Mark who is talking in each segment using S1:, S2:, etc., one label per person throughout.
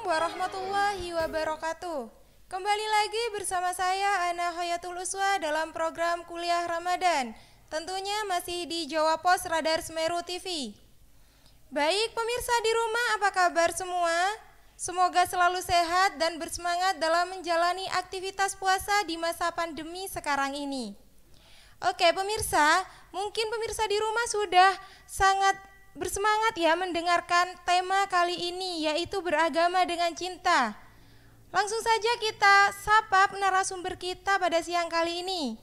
S1: warahmatullahi wabarakatuh. Kembali lagi bersama saya Ana Hayatul Uswa dalam program Kuliah Ramadan. Tentunya masih di Jawa Pos Radar Semeru TV. Baik pemirsa di rumah, apa kabar semua? Semoga selalu sehat dan bersemangat dalam menjalani aktivitas puasa di masa pandemi sekarang ini. Oke pemirsa, mungkin pemirsa di rumah sudah sangat bersemangat ya mendengarkan tema kali ini, yaitu beragama dengan cinta. Langsung saja kita sapa narasumber kita pada siang kali ini.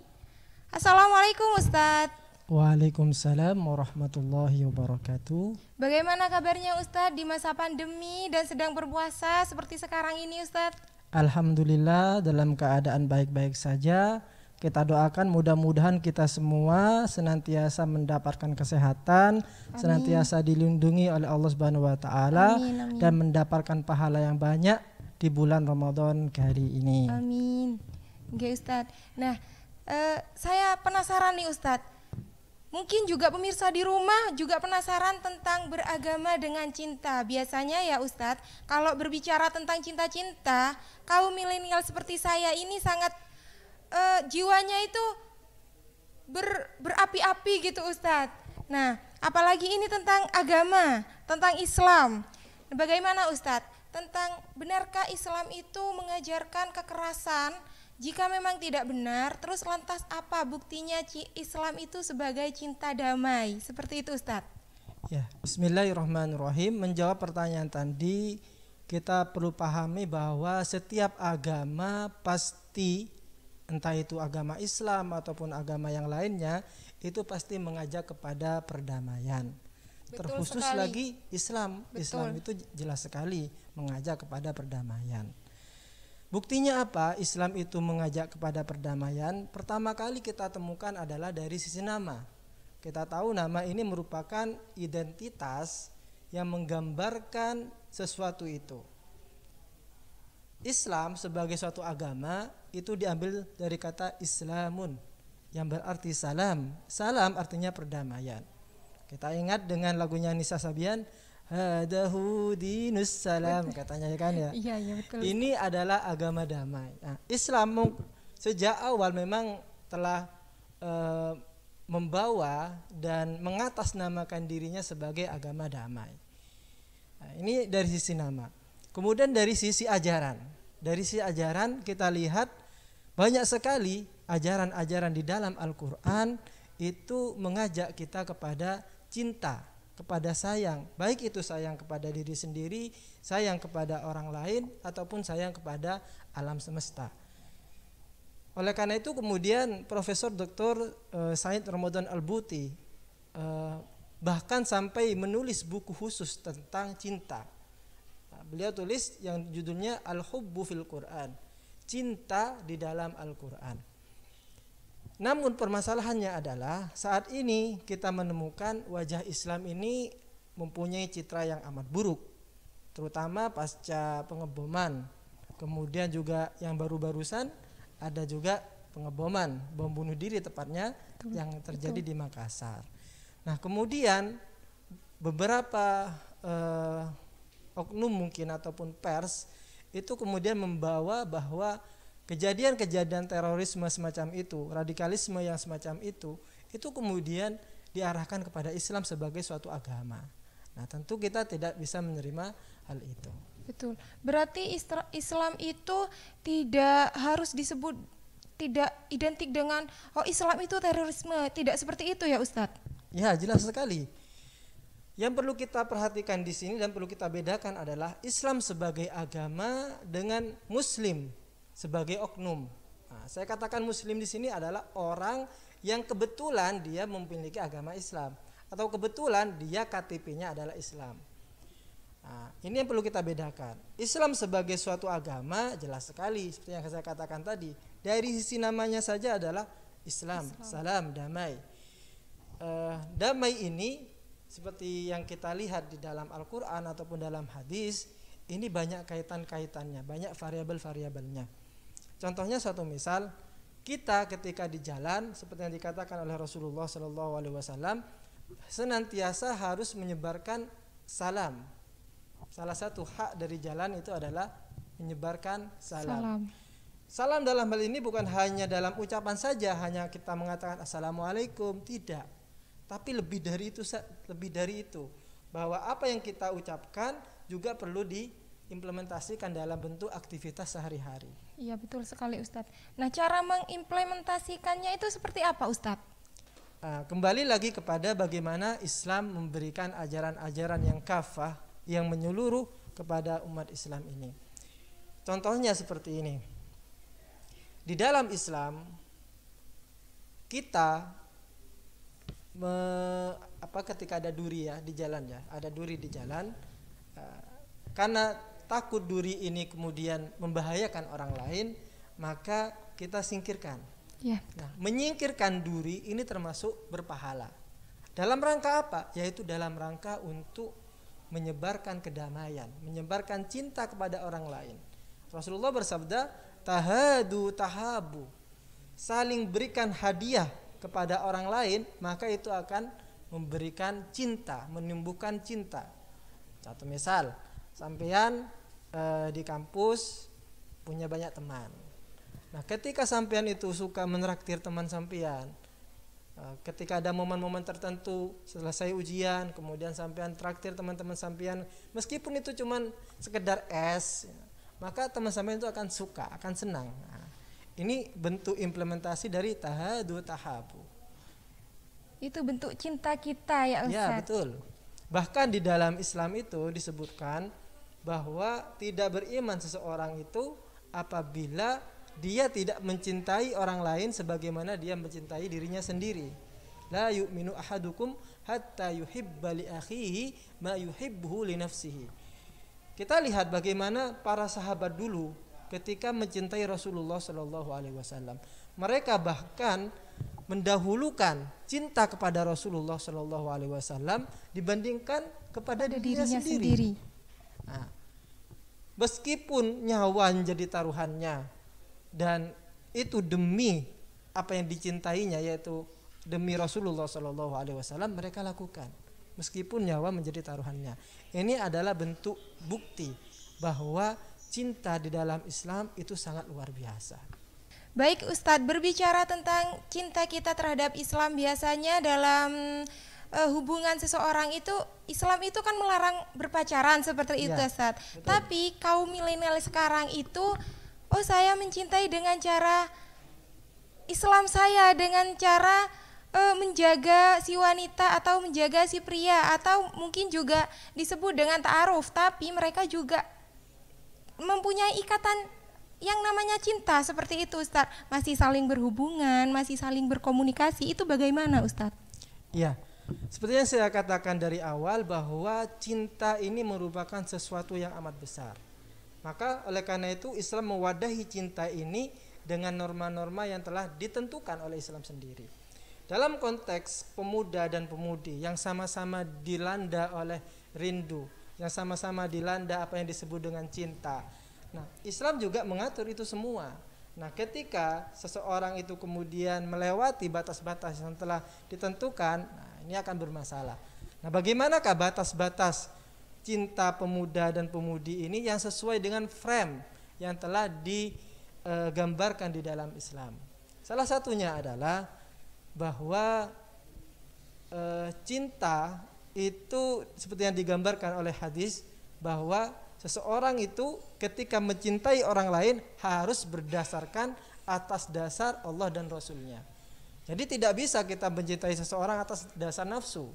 S1: Assalamualaikum Ustadz.
S2: Waalaikumsalam warahmatullahi wabarakatuh.
S1: Bagaimana kabarnya Ustadz di masa pandemi dan sedang berpuasa seperti sekarang ini Ustadz?
S2: Alhamdulillah dalam keadaan baik-baik saja. Kita doakan mudah-mudahan kita semua senantiasa mendapatkan kesehatan, amin, senantiasa dilindungi oleh Allah Subhanahu wa taala, dan mendapatkan pahala yang banyak di bulan Ramadan kali ini.
S1: Amin. Oke Ustadz. Nah, saya penasaran nih Ustadz. Mungkin juga pemirsa di rumah juga penasaran tentang beragama dengan cinta. Biasanya ya Ustadz, kalau berbicara tentang cinta-cinta, kaum milenial seperti saya ini sangat jiwanya itu berapi-api gitu Ustadz. Nah, apalagi ini tentang agama, tentang Islam. Bagaimana Ustadz? Tentang benarkah Islam itu mengajarkan kekerasan? Jika memang tidak benar, terus lantas apa buktinya Islam itu sebagai cinta damai? Seperti itu Ustadz.
S2: Ya, bismillahirrahmanirrahim. Menjawab pertanyaan tadi, kita perlu pahami bahwa setiap agama pasti, entah itu agama Islam ataupun agama yang lainnya, itu pasti mengajak kepada perdamaian. Betul terkhusus sekali. Lagi Islam. Betul. Islam itu jelas sekali mengajak kepada perdamaian. Buktinya apa Islam itu mengajak kepada perdamaian? Pertama kali kita temukan adalah dari sisi nama. Kita tahu nama ini merupakan identitas yang menggambarkan sesuatu itu. Islam sebagai suatu agama itu diambil dari kata Islamun yang berarti salam. Salam artinya perdamaian. Kita ingat dengan lagunya Nisa Sabian, hadahu dinus salam, katanya kan ya.
S1: Iya betul.
S2: Ini adalah agama damai. Nah, Islam sejak awal memang telah membawa dan mengatasnamakan dirinya sebagai agama damai. Nah, ini dari sisi nama. Kemudian dari sisi ajaran. Dari sisi ajaran kita lihat banyak sekali ajaran-ajaran di dalam Al-Quran itu mengajak kita kepada cinta, kepada sayang. Baik itu sayang kepada diri sendiri, sayang kepada orang lain, ataupun sayang kepada alam semesta. Oleh karena itu kemudian Profesor Dr. Said Ramadan Al-Buti bahkan sampai menulis buku khusus tentang cinta. Beliau tulis yang judulnya Al-Hubbu fil Quran, cinta di dalam Al-Quran. Namun permasalahannya adalah saat ini kita menemukan wajah Islam ini mempunyai citra yang amat buruk, terutama pasca pengeboman. Kemudian juga yang baru-barusan ada juga pengeboman, bom bunuh diri tepatnya yang terjadi di Makassar. Nah kemudian beberapa oknum mungkin ataupun pers itu kemudian membawa bahwa kejadian-kejadian terorisme semacam itu, radikalisme yang semacam itu kemudian diarahkan kepada Islam sebagai suatu agama. Nah tentu kita tidak bisa menerima hal itu.
S1: Betul. Berarti Islam itu tidak harus disebut, tidak identik dengan Islam itu terorisme, tidak seperti itu ya Ustadz?
S2: Ya jelas sekali. Yang perlu kita perhatikan di sini dan perlu kita bedakan adalah Islam sebagai agama dengan Muslim sebagai oknum. Nah, saya katakan Muslim di sini adalah orang yang kebetulan dia memiliki agama Islam atau kebetulan dia KTP-nya adalah Islam. Nah, ini yang perlu kita bedakan. Islam sebagai suatu agama jelas sekali seperti yang saya katakan tadi. Dari sisi namanya saja adalah Islam. Salam, damai. Damai ini seperti yang kita lihat di dalam Al-Quran ataupun dalam hadis, ini banyak kaitan-kaitannya, banyak variabel-variabelnya. Contohnya suatu misal, kita ketika di jalan seperti yang dikatakan oleh Rasulullah SAW, senantiasa harus menyebarkan salam. Salah satu hak dari jalan itu adalah menyebarkan salam.
S1: Salam.
S2: Salam dalam hal ini bukan hanya dalam ucapan saja, hanya kita mengatakan assalamualaikum, tidak. Tapi lebih dari itu, bahwa apa yang kita ucapkan juga perlu diimplementasikan dalam bentuk aktivitas sehari-hari.
S1: Iya, betul sekali Ustadz. Nah, cara mengimplementasikannya itu seperti apa Ustadz?
S2: Kembali lagi kepada bagaimana Islam memberikan ajaran-ajaran yang kafah, yang menyeluruh kepada umat Islam ini. Contohnya seperti ini. Di dalam Islam kita ketika ada duri ya di jalan ya, ada duri di jalan, karena takut duri ini kemudian membahayakan orang lain, maka kita singkirkan.
S1: Ya.
S2: Nah, menyingkirkan duri ini termasuk berpahala. Dalam rangka apa? Yaitu dalam rangka untuk menyebarkan kedamaian, menyebarkan cinta kepada orang lain. Rasulullah bersabda, tahadu tahabu. Saling berikan hadiah kepada orang lain, maka itu akan memberikan cinta, menumbuhkan cinta. Satu misal, sampean di kampus punya banyak teman. Nah, ketika sampean itu suka menraktir teman sampean, ketika ada momen-momen tertentu selesai ujian, kemudian sampean traktir teman-teman sampean, meskipun itu cuman sekedar es, maka teman sampean itu akan suka, akan senang. Nah, ini bentuk implementasi dari tahadu tahabu.
S1: Itu bentuk cinta kita ya Ustaz.
S2: Ya, betul. Bahkan di dalam Islam itu disebutkan bahwa tidak beriman seseorang itu apabila dia tidak mencintai orang lain sebagaimana dia mencintai dirinya sendiri. La yu'minu ahadukum hatta yuhibba li akhihi ma yuhibbuhu li nafsihi. Kita lihat bagaimana para sahabat dulu ketika mencintai Rasulullah sallallahu alaihi wasallam. Mereka bahkan mendahulukan cinta kepada Rasulullah sallallahu alaihi wasallam dibandingkan kepada dirinya sendiri. Nah, meskipun nyawa menjadi taruhannya, dan itu demi apa yang dicintainya, yaitu demi Rasulullah Shallallahu Alaihi Wasallam, mereka lakukan meskipun nyawa menjadi taruhannya. Ini adalah bentuk bukti bahwa cinta di dalam Islam itu sangat luar biasa.
S1: Baik Ustadz, berbicara tentang cinta kita terhadap Islam, biasanya dalam hubungan seseorang itu, Islam itu kan melarang berpacaran seperti itu Ustadz. Tapi kaum milenial sekarang itu, saya mencintai dengan cara Islam saya, dengan cara menjaga si wanita atau menjaga si pria, atau mungkin juga disebut dengan ta'aruf, tapi mereka juga mempunyai ikatan yang namanya cinta seperti itu Ustaz. Masih saling berhubungan, masih saling berkomunikasi, itu bagaimana Ustaz?
S2: Ya, seperti yang saya katakan dari awal bahwa cinta ini merupakan sesuatu yang amat besar. Maka oleh karena itu Islam mewadahi cinta ini dengan norma-norma yang telah ditentukan oleh Islam sendiri. Dalam konteks pemuda dan pemudi yang sama-sama dilanda oleh rindu, yang sama-sama dilanda apa yang disebut dengan cinta. Nah, Islam juga mengatur itu semua. Nah, ketika seseorang itu kemudian melewati batas-batas yang telah ditentukan, nah, ini akan bermasalah. Nah, bagaimanakah batas-batas cinta pemuda dan pemudi ini yang sesuai dengan frame yang telah digambarkan di dalam Islam? Salah satunya adalah bahwa cinta itu seperti yang digambarkan oleh hadis, bahwa seseorang itu ketika mencintai orang lain harus berdasarkan atas dasar Allah dan Rasulnya. Jadi tidak bisa kita mencintai seseorang atas dasar nafsu.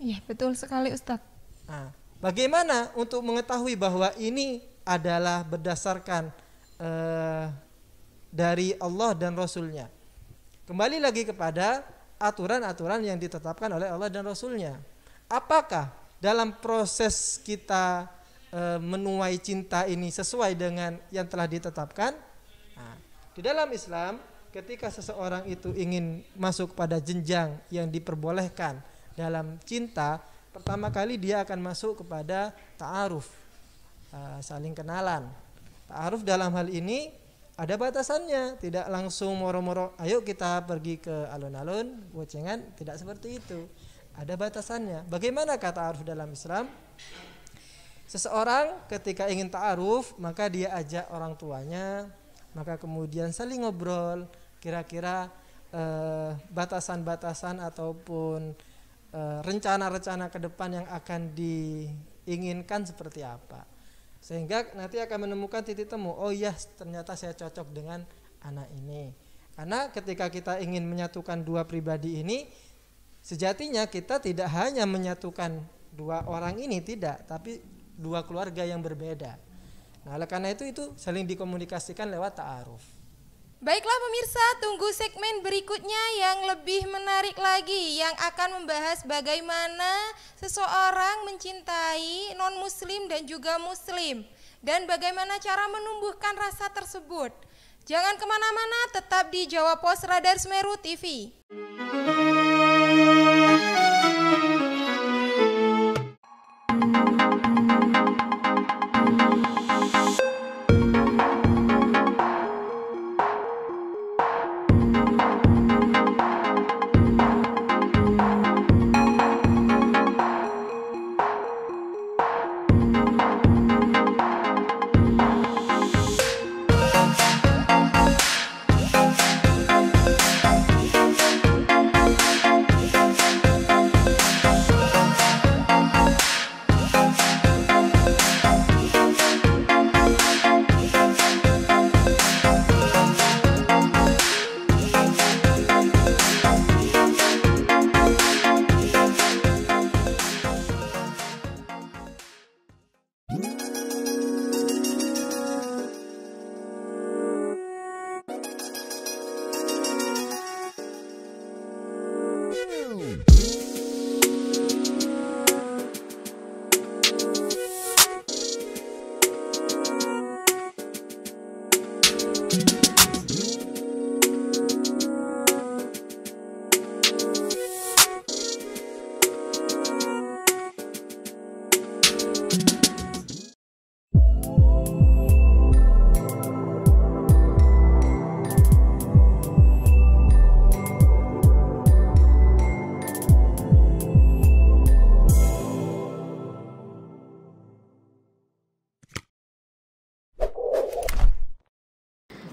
S1: Iya, betul sekali Ustaz.
S2: Nah, bagaimana untuk mengetahui bahwa ini adalah berdasarkan dari Allah dan Rasulnya? Kembali lagi kepada aturan-aturan yang ditetapkan oleh Allah dan Rasulnya. Apakah dalam proses kita menuai cinta ini sesuai dengan yang telah ditetapkan? Nah, di dalam Islam, ketika seseorang itu ingin masuk pada jenjang yang diperbolehkan dalam cinta, pertama kali dia akan masuk kepada ta'aruf, saling kenalan. Ta'aruf dalam hal ini ada batasannya, tidak langsung moro-moro ayo kita pergi ke alun-alun, gocengan, tidak seperti itu. Ada batasannya. Bagaimana kata ta'aruf dalam Islam? Seseorang ketika ingin ta'aruf, maka dia ajak orang tuanya, maka kemudian saling ngobrol, kira-kira batasan-batasan ataupun rencana-rencana ke depan yang akan diinginkan seperti apa. Sehingga nanti akan menemukan titik temu, oh iya ternyata saya cocok dengan anak ini. Karena ketika kita ingin menyatukan dua pribadi ini, sejatinya kita tidak hanya menyatukan dua orang ini, tidak, tapi dua keluarga yang berbeda. Nah, oleh karena itu saling dikomunikasikan lewat ta'aruf.
S1: Baiklah pemirsa, tunggu segmen berikutnya yang lebih menarik lagi, yang akan membahas bagaimana seseorang mencintai non-muslim dan juga muslim, dan bagaimana cara menumbuhkan rasa tersebut. Jangan kemana-mana, tetap di Jawa Pos Radar Semeru TV.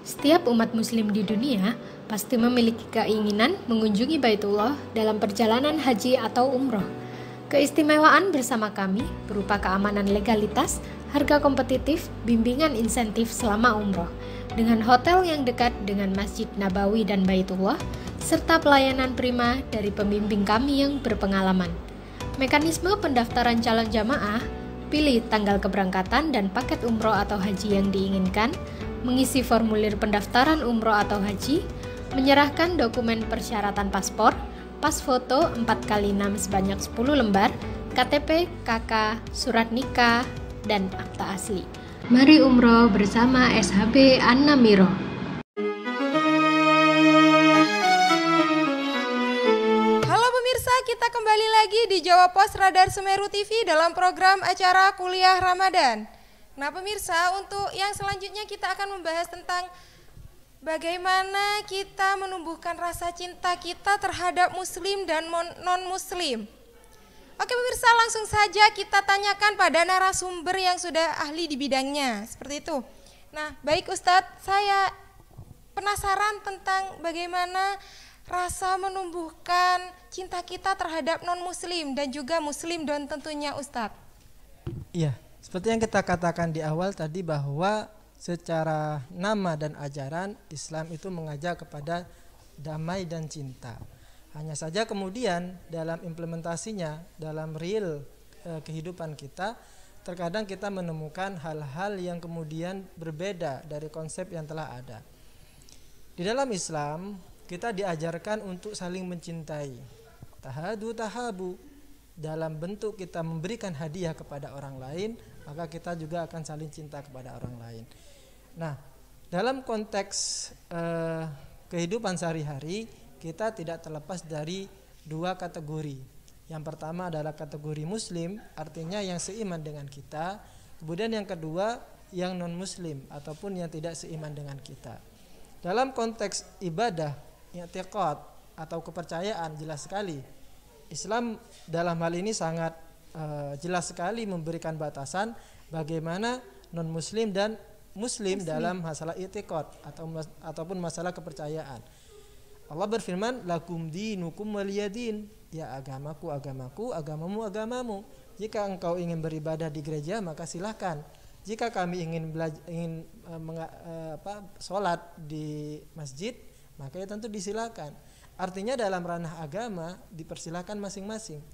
S3: Setiap umat muslim di dunia pasti memiliki keinginan mengunjungi Baitullah dalam perjalanan haji atau umroh. Keistimewaan bersama kami berupa keamanan legalitas, harga kompetitif, bimbingan insentif selama umroh, dengan hotel yang dekat dengan Masjid Nabawi dan Baitullah, serta pelayanan prima dari pembimbing kami yang berpengalaman. Mekanisme pendaftaran calon jamaah, pilih tanggal keberangkatan dan paket umroh atau haji yang diinginkan, mengisi formulir pendaftaran umroh atau haji, menyerahkan dokumen persyaratan paspor, pas foto 4x6 sebanyak 10 lembar, KTP, KK, surat nikah, dan akta asli. Mari umroh bersama SHB An-Namiro.
S1: Halo pemirsa, kita kembali lagi di Jawa Pos Radar Semeru TV dalam program acara Kuliah Ramadan. Nah pemirsa, untuk yang selanjutnya kita akan membahas tentang bagaimana kita menumbuhkan rasa cinta kita terhadap muslim dan non-muslim. Oke pemirsa, langsung saja kita tanyakan pada narasumber yang sudah ahli di bidangnya, seperti itu. Nah baik Ustadz, saya penasaran tentang bagaimana rasa menumbuhkan cinta kita terhadap non-muslim dan juga muslim dan tentunya Ustadz.
S2: Iya. Seperti yang kita katakan di awal tadi bahwa secara nama dan ajaran Islam itu mengajak kepada damai dan cinta. Hanya saja kemudian dalam implementasinya, dalam real kehidupan kita, terkadang kita menemukan hal-hal yang kemudian berbeda dari konsep yang telah ada. Di dalam Islam kita diajarkan untuk saling mencintai. Tahadu tahabu. Dalam bentuk kita memberikan hadiah kepada orang lain, maka kita juga akan saling cinta kepada orang lain. Nah, dalam konteks kehidupan sehari-hari, kita tidak terlepas dari dua kategori. Yang pertama adalah kategori muslim, artinya yang seiman dengan kita. Kemudian yang kedua, yang non-muslim ataupun yang tidak seiman dengan kita. Dalam konteks ibadah, i'tiqad atau kepercayaan, jelas sekali Islam dalam hal ini sangat jelas sekali memberikan batasan bagaimana non muslim dan muslim dalam masalah i'tiqad ataupun masalah kepercayaan. Allah berfirman, lakum dinukum waliyadin, ya agamaku agamaku, agamamu agamamu. Jika engkau ingin beribadah di gereja maka silahkan. Jika kami ingin sholat di masjid maka ya tentu disilakan. Artinya dalam ranah agama dipersilakan masing-masing.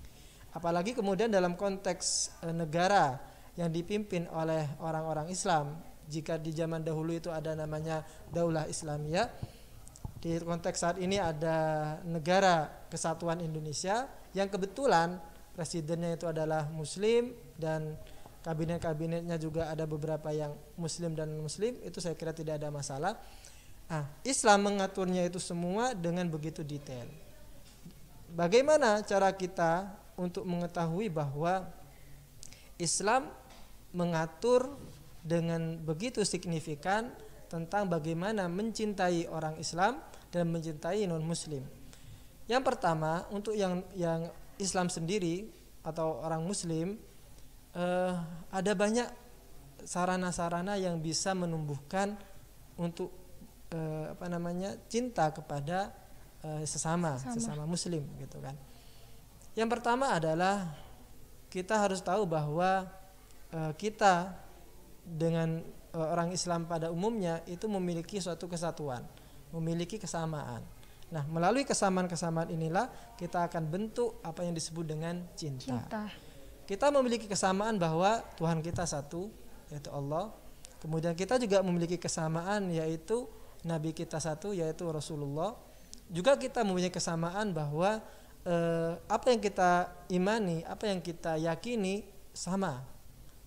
S2: Apalagi kemudian dalam konteks negara yang dipimpin oleh orang-orang Islam. Jika di zaman dahulu itu ada namanya Daulah Islamiyah, di konteks saat ini ada Negara Kesatuan Indonesia yang kebetulan presidennya itu adalah muslim dan kabinet-kabinetnya juga ada beberapa yang muslim dan non-muslim, itu saya kira tidak ada masalah. Islam mengaturnya itu semua dengan begitu detail. Bagaimana cara kita untuk mengetahui bahwa Islam mengatur dengan begitu signifikan tentang bagaimana mencintai orang Islam dan mencintai non-muslim? Yang pertama, untuk yang Islam sendiri atau orang muslim, ada banyak sarana-sarana yang bisa menumbuhkan untuk cinta kepada sesama muslim gitu kan. Yang pertama adalah kita harus tahu bahwa kita dengan orang Islam pada umumnya itu memiliki suatu kesatuan, memiliki kesamaan. Nah, melalui kesamaan-kesamaan inilah kita akan bentuk apa yang disebut dengan cinta. Kita memiliki kesamaan bahwa Tuhan kita satu, yaitu Allah. Kemudian kita juga memiliki kesamaan yaitu Nabi kita satu, yaitu Rasulullah. Juga kita mempunyai kesamaan bahwa apa yang kita imani, apa yang kita yakini sama.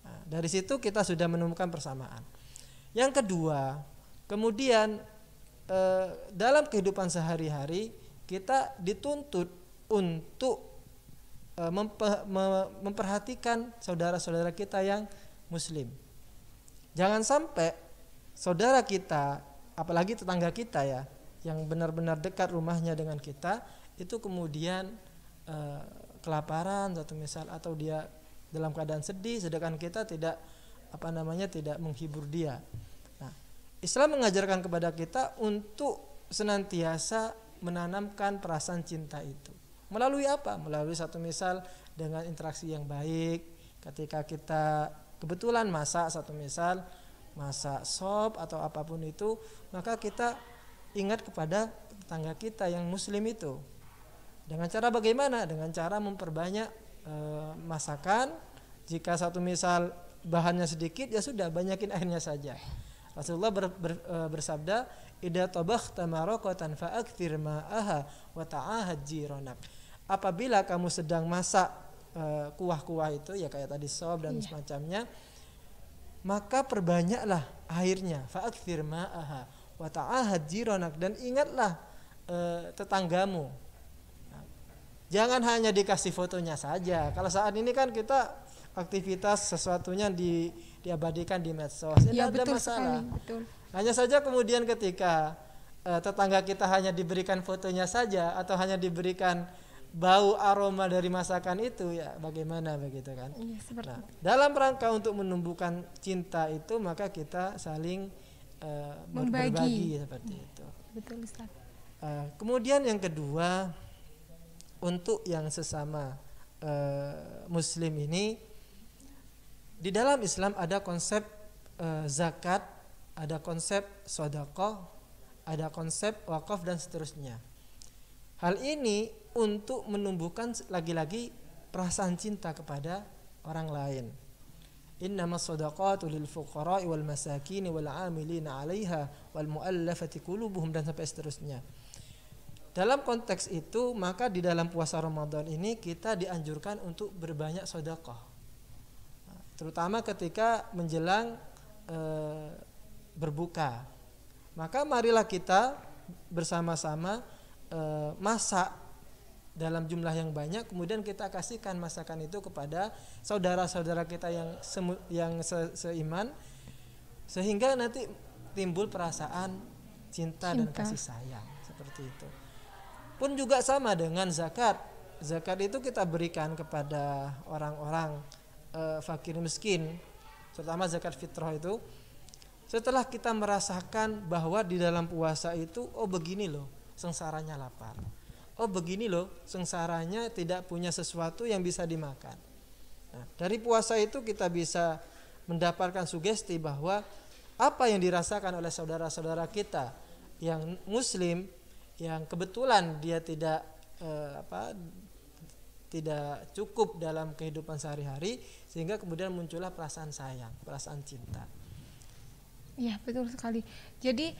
S2: Nah, dari situ kita sudah menemukan persamaan. Yang kedua, kemudian dalam kehidupan sehari-hari kita dituntut untuk memperhatikan saudara-saudara kita yang muslim. Jangan sampai saudara kita, apalagi tetangga kita ya, yang benar-benar dekat rumahnya dengan kita, itu kemudian kelaparan satu misal, atau dia dalam keadaan sedih, sedangkan kita tidak menghibur dia. Nah, Islam mengajarkan kepada kita untuk senantiasa menanamkan perasaan cinta itu. Melalui apa? Melalui satu misal dengan interaksi yang baik. Ketika kita kebetulan masak sop atau apapun itu, maka kita ingat kepada tetangga kita yang muslim itu. Dengan cara bagaimana? Dengan cara memperbanyak masakan. Jika satu misal bahannya sedikit, ya sudah banyakin airnya saja. Rasulullah bersabda, idza tabakhta maraqatan fa'akthir ma'aha wa ta'ahad jiranak. Apabila kamu sedang masak kuah-kuah itu, ya kayak tadi sop dan semacamnya, maka perbanyaklah airnya, fa'akthir ma'aha wa ta'ahad jiranak, dan ingatlah tetanggamu. Jangan hanya dikasih fotonya saja. Kalau saat ini kan kita aktivitas sesuatunya diabadikan di medsos, tidak ada masalah.
S1: Betul.
S2: Hanya saja kemudian ketika tetangga kita hanya diberikan fotonya saja atau hanya diberikan bau aroma dari masakan itu, ya bagaimana begitu kan? Nah, dalam rangka untuk menumbuhkan cinta itu, maka kita saling berbagi seperti itu.
S1: Betul, Ustaz.
S2: Kemudian yang kedua, untuk yang sesama muslim ini, di dalam Islam ada konsep zakat, ada konsep sedekah, ada konsep wakaf dan seterusnya. Hal ini untuk menumbuhkan lagi-lagi perasaan cinta kepada orang lain. Innamas shadaqatu lil fuqara'i wal masakin wal 'amilina 'alaiha wal mu'allafati qulubuhum, dan sampai seterusnya. Dalam konteks itu, maka di dalam puasa Ramadan ini kita dianjurkan untuk berbanyak sedekah. Terutama ketika menjelang berbuka. Maka marilah kita bersama-sama masak dalam jumlah yang banyak, kemudian kita kasihkan masakan itu kepada saudara-saudara kita yang seiman, sehingga nanti timbul perasaan cinta dan kasih sayang seperti itu. Pun juga sama dengan zakat. zakat itu kita berikan kepada orang-orang fakir miskin, terutama zakat fitrah itu, setelah kita merasakan bahwa di dalam puasa itu, oh begini loh sengsaranya lapar, oh begini loh sengsaranya tidak punya sesuatu yang bisa dimakan. Nah, dari puasa itu kita bisa mendapatkan sugesti bahwa apa yang dirasakan oleh saudara-saudara kita yang muslim, yang kebetulan dia tidak tidak cukup dalam kehidupan sehari-hari, sehingga kemudian muncullah perasaan sayang, perasaan cinta.
S1: Ya, betul sekali. Jadi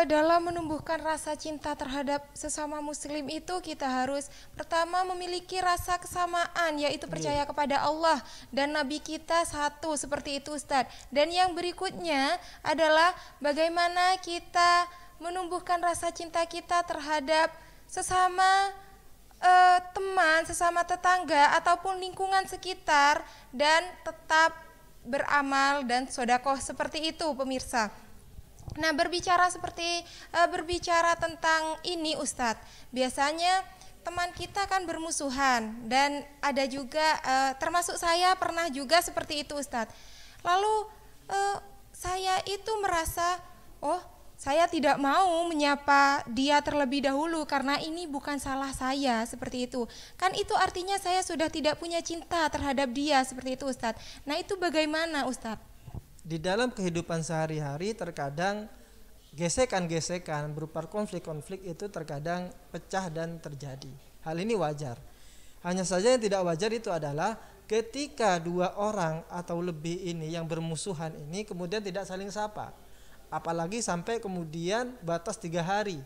S1: dalam menumbuhkan rasa cinta terhadap sesama muslim itu kita harus pertama memiliki rasa kesamaan, yaitu percaya kepada Allah dan Nabi kita satu, seperti itu Ustadz. Dan yang berikutnya adalah bagaimana kita menumbuhkan rasa cinta kita terhadap sesama teman, sesama tetangga ataupun lingkungan sekitar, dan tetap beramal dan sodakoh seperti itu pemirsa. Nah, berbicara tentang ini Ustadz, biasanya teman kita kan bermusuhan, dan ada juga termasuk saya pernah juga seperti itu Ustadz. Lalu saya itu merasa, oh saya tidak mau menyapa dia terlebih dahulu karena ini bukan salah saya, seperti itu. Kan itu artinya saya sudah tidak punya cinta terhadap dia, seperti itu Ustadz. Nah, itu bagaimana Ustadz?
S2: Di dalam kehidupan sehari-hari terkadang gesekan-gesekan berupa konflik-konflik itu terkadang pecah dan terjadi. Hal ini wajar. Hanya saja yang tidak wajar itu adalah ketika dua orang atau lebih ini yang bermusuhan ini kemudian tidak saling sapa. Apalagi sampai kemudian batas 3 hari.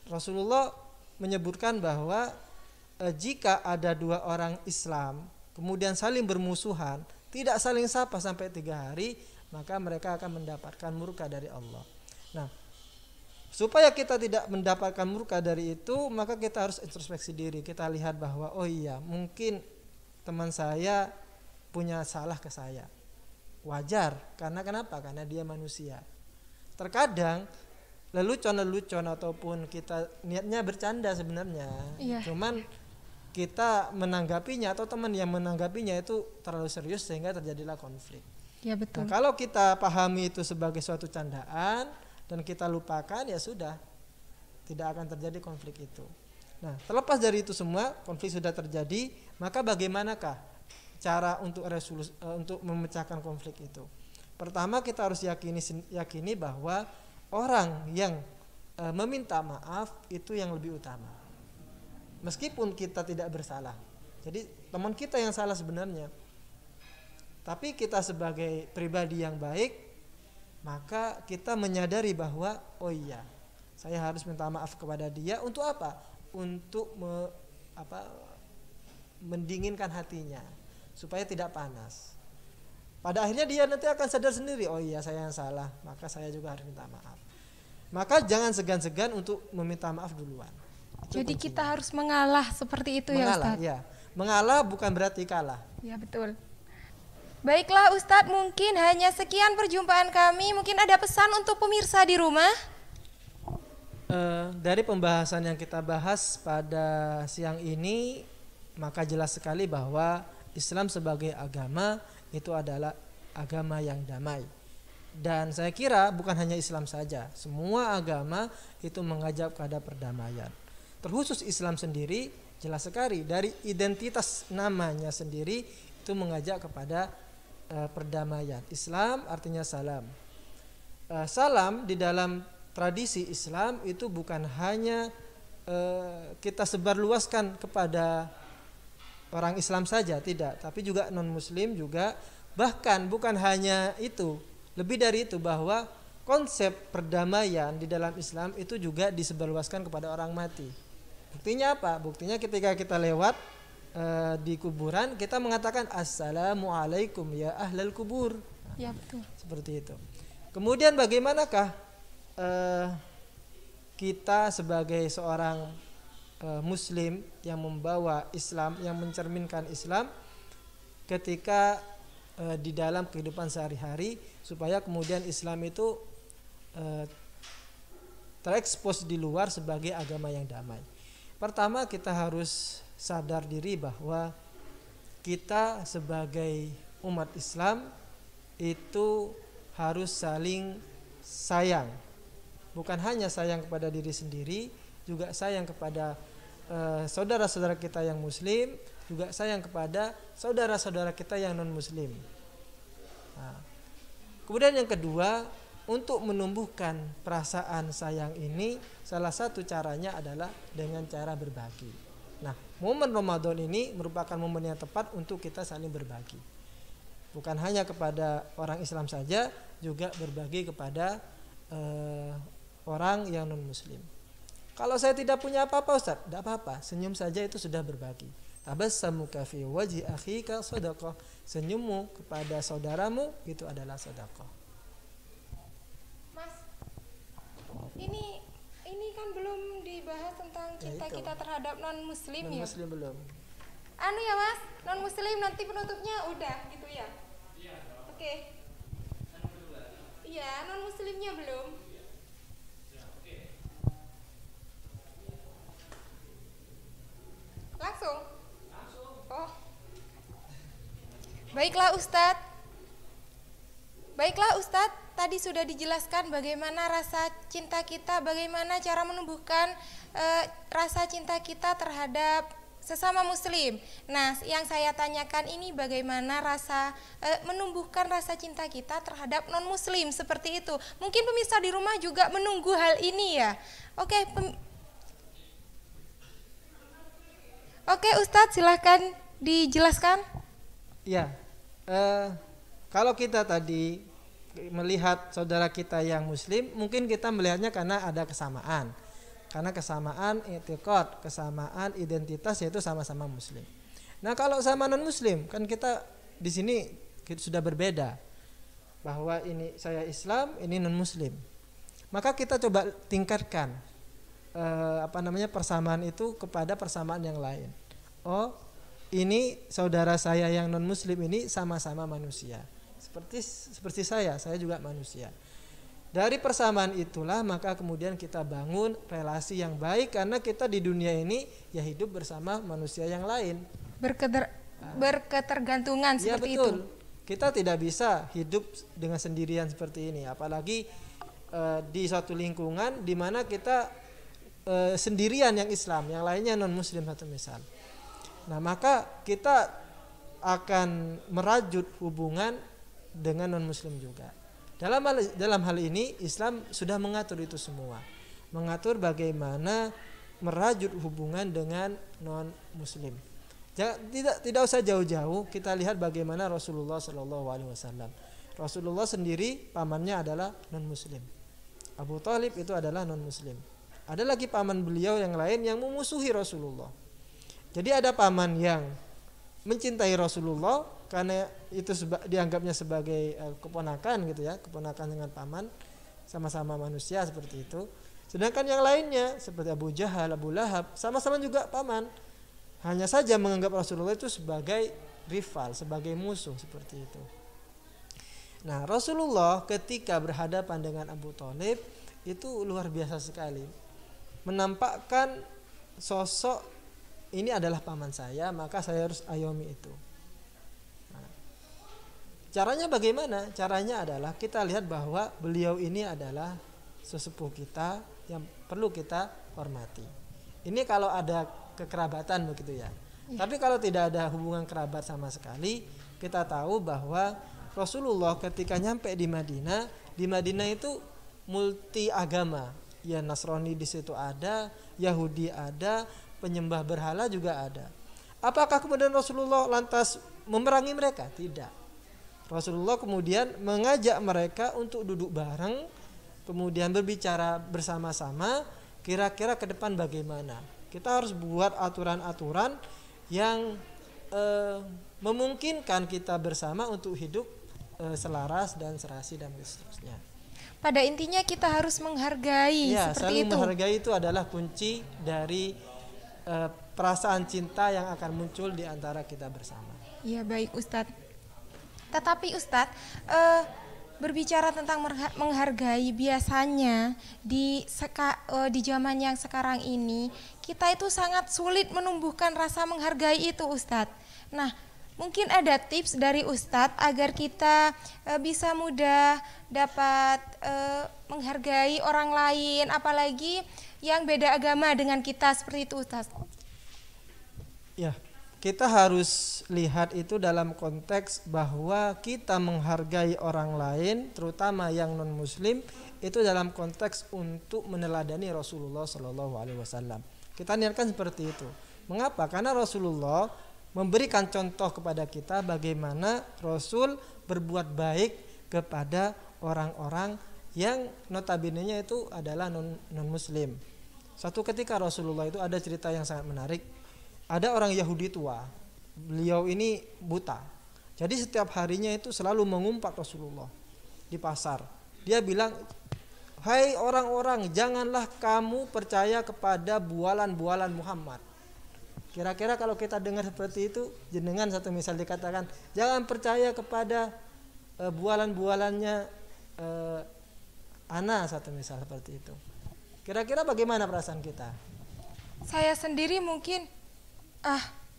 S2: Rasulullah menyebutkan bahwa jika ada dua orang Islam kemudian saling bermusuhan, tidak saling sapa sampai 3 hari, maka mereka akan mendapatkan murka dari Allah. Nah, supaya kita tidak mendapatkan murka dari itu, maka kita harus introspeksi diri. Kita lihat bahwa oh iya, mungkin teman saya punya salah ke saya. Wajar, karena kenapa? Karena dia manusia. Terkadang lelucon ataupun kita niatnya bercanda sebenarnya, cuman kita menanggapinya atau teman yang menanggapinya itu terlalu serius sehingga terjadilah konflik.
S1: Ya, betul.
S2: Nah, kalau kita pahami itu sebagai suatu candaan dan kita lupakan, ya sudah, tidak akan terjadi konflik itu. Nah, terlepas dari itu semua, konflik sudah terjadi, maka bagaimanakah cara untuk memecahkan konflik itu? Pertama, kita harus yakini bahwa orang yang meminta maaf itu yang lebih utama, meskipun kita tidak bersalah. Jadi teman kita yang salah sebenarnya, tapi kita sebagai pribadi yang baik, maka kita menyadari bahwa oh iya, saya harus minta maaf kepada dia. Untuk apa? Untuk mendinginkan hatinya supaya tidak panas. Pada akhirnya dia nanti akan sadar sendiri, oh iya saya yang salah, maka saya juga harus minta maaf. Maka jangan segan-segan untuk meminta maaf duluan. Itu
S1: jadi
S2: kuncinya.
S1: kita harus mengalah seperti itu, ya Ustadz?
S2: Ya, mengalah bukan berarti kalah.
S1: Ya, betul. Baiklah Ustadz, mungkin hanya sekian perjumpaan kami. Mungkin ada pesan untuk pemirsa di rumah?
S2: Dari pembahasan yang kita bahas pada siang ini, maka jelas sekali bahwa Islam sebagai agama itu adalah agama yang damai. Dan saya kira bukan hanya Islam saja, semua agama itu mengajak kepada perdamaian. Terkhusus Islam sendiri jelas sekali dari identitas namanya sendiri itu mengajak kepada perdamaian. Islam artinya salam. Salam di dalam tradisi Islam itu bukan hanya kita sebarluaskan kepada orang Islam saja, tidak, tapi juga non muslim juga. Bahkan bukan hanya itu, lebih dari itu, bahwa konsep perdamaian di dalam Islam itu juga disebarluaskan kepada orang mati. Buktinya apa? Buktinya ketika kita lewat di kuburan, kita mengatakan assalamualaikum ya ahlal kubur.
S1: Ya, betul.
S2: Seperti itu. Kemudian bagaimanakah kita sebagai seorang Muslim yang membawa Islam, yang mencerminkan Islam ketika di dalam kehidupan sehari-hari, supaya kemudian Islam itu terekspos di luar sebagai agama yang damai. Pertama, kita harus sadar diri bahwa kita sebagai umat Islam itu harus saling sayang. Bukan hanya sayang kepada diri sendiri, juga sayang kepada saudara-saudara kita yang muslim, juga sayang kepada saudara-saudara kita yang non muslim. Nah, kemudian yang kedua, untuk menumbuhkan perasaan sayang ini, salah satu caranya adalah dengan cara berbagi. Nah, momen Ramadan ini merupakan momen yang tepat untuk kita saling berbagi. Bukan hanya kepada orang Islam saja, juga berbagi kepada orang yang non muslim. Kalau saya tidak punya apa-apa Ustaz, tidak apa-apa, senyum saja itu sudah berbagi. Tabassamuka fi wajhi akhika shadaqah. Senyummu kepada saudaramu itu adalah sedekah.
S1: Mas, ini kan belum dibahas tentang cinta kita terhadap non muslim ya.
S2: Non muslim belum.
S1: Anu ya Mas, non muslim nanti penutupnya udah gitu ya. Oke. Iya, non muslimnya belum. Langsung. Oh. Baiklah Ustadz, tadi sudah dijelaskan bagaimana rasa cinta kita, bagaimana cara menumbuhkan rasa cinta kita terhadap sesama muslim. Nah, yang saya tanyakan ini bagaimana menumbuhkan rasa cinta kita terhadap non muslim seperti itu. Mungkin pemirsa di rumah juga menunggu hal ini ya. Oke Ustadz, silahkan dijelaskan.
S2: Ya, kalau kita tadi melihat saudara kita yang muslim, mungkin kita melihatnya karena ada kesamaan. Karena kesamaan i'tiqad, kesamaan identitas, yaitu sama-sama muslim. Nah, kalau sama non muslim, kan kita di sini sudah berbeda. Bahwa ini saya Islam, ini non muslim. Maka kita coba tingkatkan persamaan itu kepada persamaan yang lain. Oh, ini saudara saya yang non muslim ini sama-sama manusia. Seperti saya juga manusia. Dari persamaan itulah maka kemudian kita bangun relasi yang baik, karena kita di dunia ini ya hidup bersama manusia yang lain.
S1: Berketergantungan seperti
S2: betul.
S1: itu.
S2: Kita tidak bisa hidup dengan sendirian seperti ini, apalagi di suatu lingkungan di mana kita sendirian yang Islam, yang lainnya non muslim satu misal. Nah, maka kita akan merajut hubungan dengan non muslim juga. Dalam hal ini Islam sudah mengatur itu semua. Mengatur bagaimana merajut hubungan dengan non muslim. Tidak usah jauh-jauh, kita lihat bagaimana Rasulullah SAW. Rasulullah sendiri pamannya adalah non muslim. Abu Thalib itu adalah non muslim. Ada lagi paman beliau yang lain yang memusuhi Rasulullah. Jadi ada paman yang mencintai Rasulullah karena itu dianggapnya sebagai keponakan gitu ya, keponakan dengan paman, sama-sama manusia seperti itu. Sedangkan yang lainnya seperti Abu Jahal, Abu Lahab, sama-sama juga paman, hanya saja menganggap Rasulullah itu sebagai rival, sebagai musuh seperti itu. Nah, Rasulullah ketika berhadapan dengan Abu Thalib itu luar biasa sekali, menampakkan sosok ini adalah paman saya, maka saya harus ayomi itu. Nah, caranya bagaimana? Caranya adalah kita lihat bahwa beliau ini adalah sesepuh kita yang perlu kita hormati. Ini kalau ada kekerabatan begitu ya. Tapi kalau tidak ada hubungan kerabat sama sekali, kita tahu bahwa Rasulullah ketika nyampe di Madinah itu multi agama. Ya, Nasrani di situ ada, Yahudi ada, penyembah berhala juga ada. Apakah kemudian Rasulullah lantas memerangi mereka? Tidak. Rasulullah kemudian mengajak mereka untuk duduk bareng, kemudian berbicara bersama-sama, kira-kira ke depan bagaimana. Kita harus buat aturan-aturan yang memungkinkan kita bersama untuk hidup selaras dan serasi dan seterusnya.
S1: Pada intinya kita harus menghargai
S2: ya,
S1: seperti
S2: saling
S1: itu.
S2: Menghargai itu adalah kunci dari perasaan cinta yang akan muncul di antara kita bersama.
S1: Ya, baik Ustadz. Tetapi Ustadz, berbicara tentang menghargai, biasanya di zaman yang sekarang ini kita itu sangat sulit menumbuhkan rasa menghargai itu, Ustadz. Nah, mungkin ada tips dari Ustadz agar kita bisa mudah dapat menghargai orang lain, apalagi yang beda agama dengan kita, seperti itu, Ustadz.
S2: Ya, kita harus lihat itu dalam konteks bahwa kita menghargai orang lain, terutama yang non muslim, itu dalam konteks untuk meneladani Rasulullah Shallallahu Alaihi Wasallam. Kita niatkan seperti itu. Mengapa? Karena Rasulullah memberikan contoh kepada kita bagaimana Rasul berbuat baik kepada orang-orang yang notabene-nya itu adalah non muslim. Suatu ketika Rasulullah itu ada cerita yang sangat menarik. Ada orang Yahudi tua, beliau ini buta. Jadi setiap harinya itu selalu mengumpat Rasulullah di pasar. Dia bilang, "Hai orang-orang, janganlah kamu percaya kepada bualan-bualan Muhammad." Kira-kira kalau kita dengar seperti itu, jenengan satu misal dikatakan, "Jangan percaya kepada bualan-bualannya Ana," satu misal seperti itu. Kira-kira bagaimana perasaan kita?
S1: Saya sendiri mungkin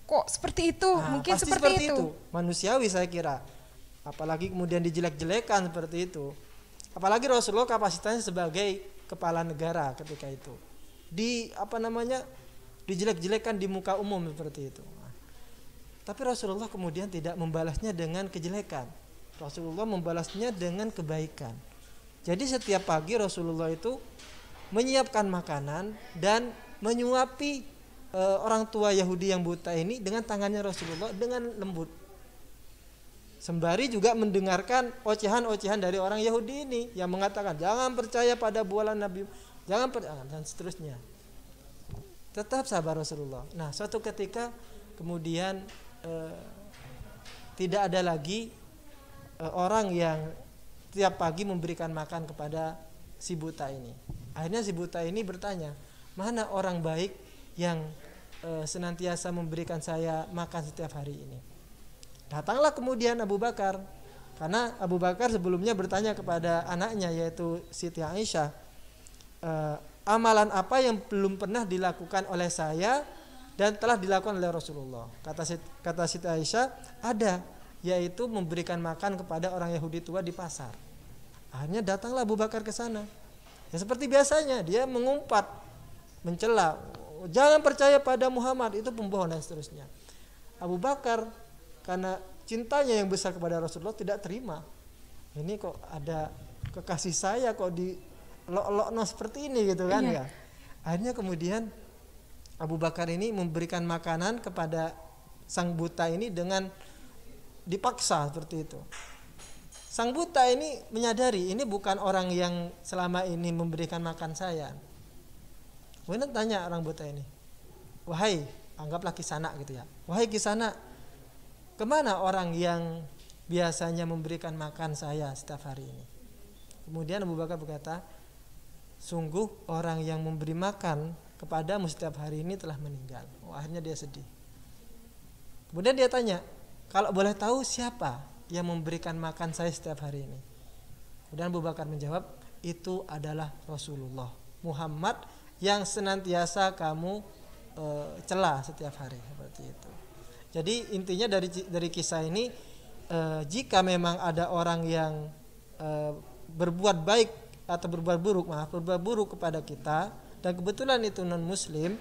S1: kok seperti itu, mungkin
S2: pasti seperti itu. Manusiawi saya kira. Apalagi kemudian dijelek-jelekan seperti itu. Apalagi Rasulullah kapasitasnya sebagai kepala negara ketika itu. Dijelek-jelekan di muka umum seperti itu. Tapi Rasulullah kemudian tidak membalasnya dengan kejelekan. Rasulullah membalasnya dengan kebaikan. Jadi setiap pagi Rasulullah itu menyiapkan makanan dan menyuapi orang tua Yahudi yang buta ini dengan tangannya Rasulullah dengan lembut. Sembari juga mendengarkan ocehan-ocehan dari orang Yahudi ini yang mengatakan jangan percaya pada bualan Nabi, jangan percaya, dan seterusnya. Tetap sabar Rasulullah. Nah, suatu ketika kemudian tidak ada lagi orang yang tiap pagi memberikan makan kepada si buta ini. Akhirnya si buta ini bertanya, "Mana orang baik yang senantiasa memberikan saya makan setiap hari ini?" Datanglah kemudian Abu Bakar, karena Abu Bakar sebelumnya bertanya kepada anaknya yaitu Siti Aisyah, "Amalan apa yang belum pernah dilakukan oleh saya dan telah dilakukan oleh Rasulullah?" Kata Siti Aisyah, "Ada, yaitu memberikan makan kepada orang Yahudi tua di pasar." Akhirnya datanglah Abu Bakar ke sana. Ya seperti biasanya dia mengumpat, mencela, "Jangan percaya pada Muhammad, itu pembohong," dan seterusnya. Abu Bakar karena cintanya yang besar kepada Rasulullah tidak terima. Ini kok ada kekasih saya kok dilok-lokno seperti ini gitu kan ya. Akhirnya kemudian Abu Bakar ini memberikan makanan kepada sang buta ini dengan dipaksa seperti itu. Sang buta ini menyadari ini bukan orang yang selama ini memberikan makan saya. Kemudian tanya orang buta ini, "Wahai," anggaplah Kisana gitu ya, "Wahai Kisana, kemana orang yang biasanya memberikan makan saya setiap hari ini?" Kemudian Abu Bakar berkata, "Sungguh orang yang memberi makan kepadamu setiap hari ini telah meninggal." Akhirnya dia sedih. Kemudian dia tanya, "Kalau boleh tahu siapa yang memberikan makan saya setiap hari ini?" Kemudian Abu Bakar menjawab, "Itu adalah Rasulullah Muhammad yang senantiasa kamu celah setiap hari," seperti itu. Jadi intinya dari kisah ini, jika memang ada orang yang berbuat baik atau berbuat buruk kepada kita dan kebetulan itu non muslim,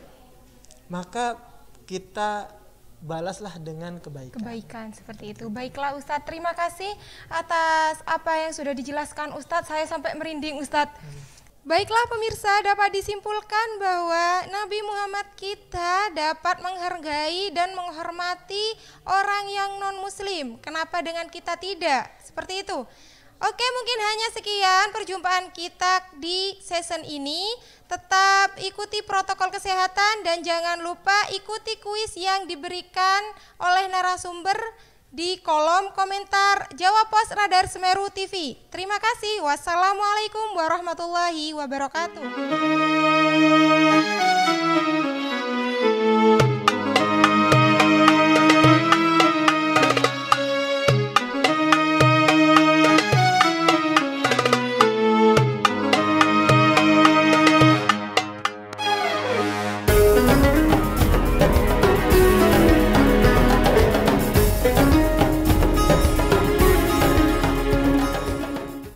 S2: maka kita balaslah dengan kebaikan seperti itu.
S1: Baiklah Ustadz, terima kasih atas apa yang sudah dijelaskan Ustadz. Saya sampai merinding Ustadz. Baiklah pemirsa, dapat disimpulkan bahwa Nabi Muhammad kita dapat menghargai dan menghormati orang yang non muslim. Kenapa dengan kita tidak? Seperti itu. Oke, mungkin hanya sekian perjumpaan kita di season ini. Tetap ikuti protokol kesehatan dan jangan lupa ikuti kuis yang diberikan oleh narasumber di kolom komentar Jawa Pos Radar Semeru TV. Terima kasih. Wassalamualaikum warahmatullahi wabarakatuh.